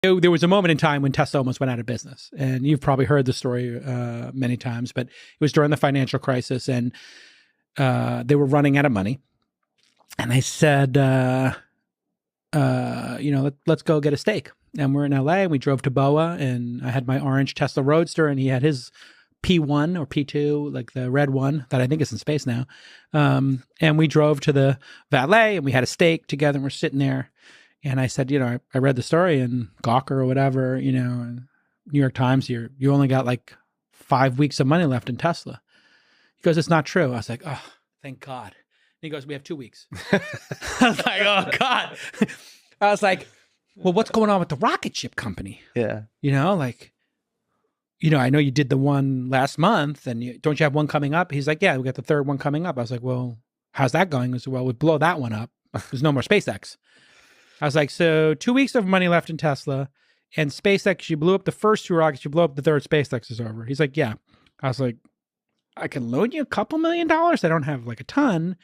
There was a moment in time when Tesla almost went out of business, and you've probably heard the story many times, but it was during the financial crisis, and they were running out of money. And I said, let's go get a steak. And we're in LA, and we drove to Boa, and I had my orange Tesla Roadster, and he had his P1 or P2, like the red one that I think is in space now. And we drove to the valet, and we had a steak together, and we're sitting there. And I said, I read the story in Gawker or whatever, and New York Times, you only got like 5 weeks of money left in Tesla. He goes, it's not true. I was like, oh, thank God. And he goes, we have 2 weeks. I was like, oh God. I was like, well, what's going on with the rocket ship company? Yeah. I know you did the one last month, and don't you have one coming up? He's like, yeah, we got the third one coming up. I was like, well, how's that going? He said, well, we blow that one up. There's no more SpaceX. I was like, so 2 weeks of money left in Tesla, and SpaceX, you blew up the first 2 rockets, you blow up the third, SpaceX is over. He's like, yeah. I was like, I can loan you a couple $1 million. I don't have like a ton.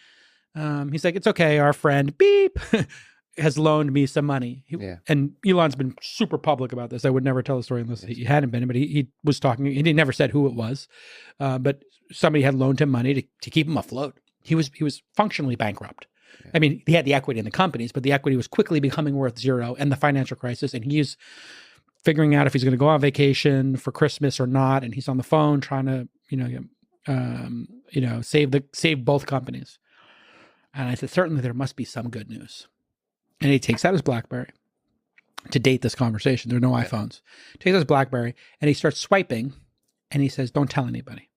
He's like, it's okay. Our friend beep has loaned me some money. And Elon's been super public about this. I would never tell the story unless he hadn't been, but he was talking, he never said who it was. But somebody had loaned him money to keep him afloat. He was functionally bankrupt. I mean, he had the equity in the companies, but the equity was quickly becoming worth zero, and the financial crisis. And he's figuring out if he's going to go on vacation for Christmas or not. And he's on the phone trying to, save both companies. And I said, certainly there must be some good news. And he takes out his BlackBerry to date this conversation. There are no iPhones. Takes out his BlackBerry and he starts swiping, and he says, don't tell anybody.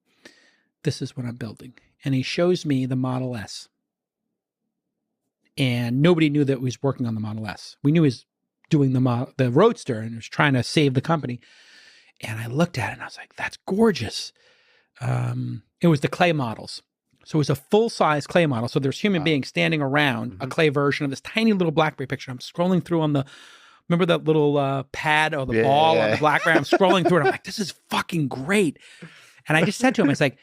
This is what I'm building. And he shows me the Model S. And nobody knew that he was working on the Model S. We knew he was doing the Roadster and was trying to save the company. And I looked at it and I was like, that's gorgeous. It was the clay models. So it was a full-size clay model. So there's human beings standing around a clay version of this tiny little BlackBerry picture. I'm scrolling through on remember that little pad or the ball on the BlackBerry? I'm scrolling through it. I'm like, this is fucking great. And I just said to him, it's like,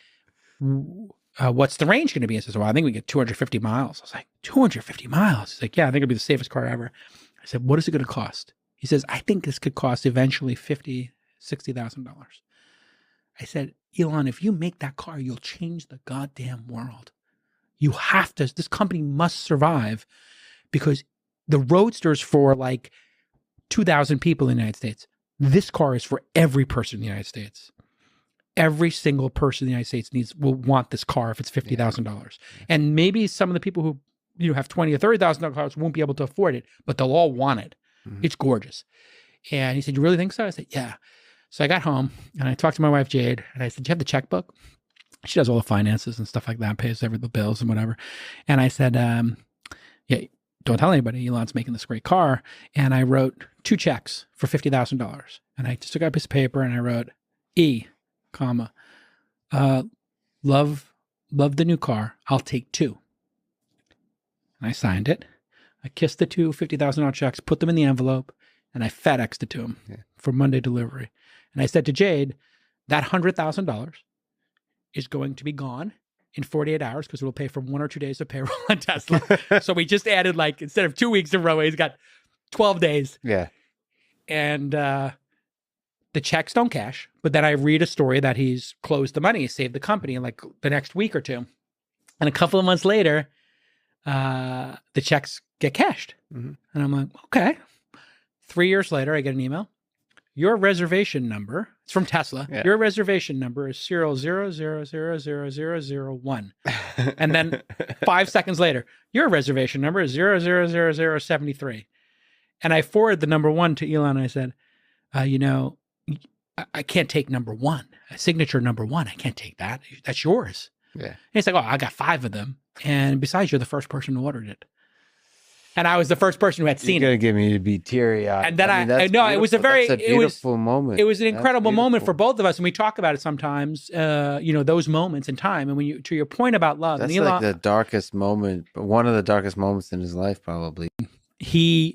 what's the range going to be? He says, well, I think we get 250 miles. I was like, 250 miles? He's like, yeah, I think it'll be the safest car ever. I said, what is it going to cost? He says, I think this could cost eventually $50,000, $60,000. I said, Elon, if you make that car, you'll change the goddamn world. You have to, this company must survive, because the Roadster's for like 2,000 people in the United States. This car is for every person in the United States. Every single person in the United States will want this car if it's $50,000. And maybe some of the people who have $20,000 or $30,000 cars won't be able to afford it, but they'll all want it. It's gorgeous. And he said, you really think so? I said, yeah. So I got home and I talked to my wife, Jade, and I said, do you have the checkbook? She does all the finances and stuff like that, pays every the bills and whatever. And I said, yeah, don't tell anybody Elon's making this great car. And I wrote 2 checks for $50,000. And I just took out a piece of paper and I wrote E, comma, love the new car. I'll take 2. And I signed it. I kissed the 2 $50,000 checks, put them in the envelope, and I FedExed it to him for Monday delivery. And I said to Jade, that $100,000 is going to be gone in 48 hours because it will pay for 1 or 2 days of payroll on Tesla. So we just added, like, instead of 2 weeks in a row, he's got 12 days. Yeah. And the checks don't cash. But then I read a story that he's closed the money, he saved the company in like the next week or two. And a couple of months later, the checks get cashed. And I'm like, okay. 3 years later, I get an email. Your reservation number, it's from Tesla. Yeah. Your reservation number is 000000001. And then 5 seconds later, your reservation number is 0000073. And I forwarded the number 1 to Elon. And I said, I can't take number 1, a signature number 1. I can't take that. That's yours. Yeah. And he's like, oh, I got 5 of them. And besides, you're the first person who ordered it. And I was the first person who had seen it. You're going to get me to be teary-eyed. And then I know it was a beautiful moment. It was an incredible moment for both of us. And we talk about it sometimes, those moments in time. And when you, to your point about love. That's and Elon, like the darkest moment, one of the darkest moments in his life, probably. He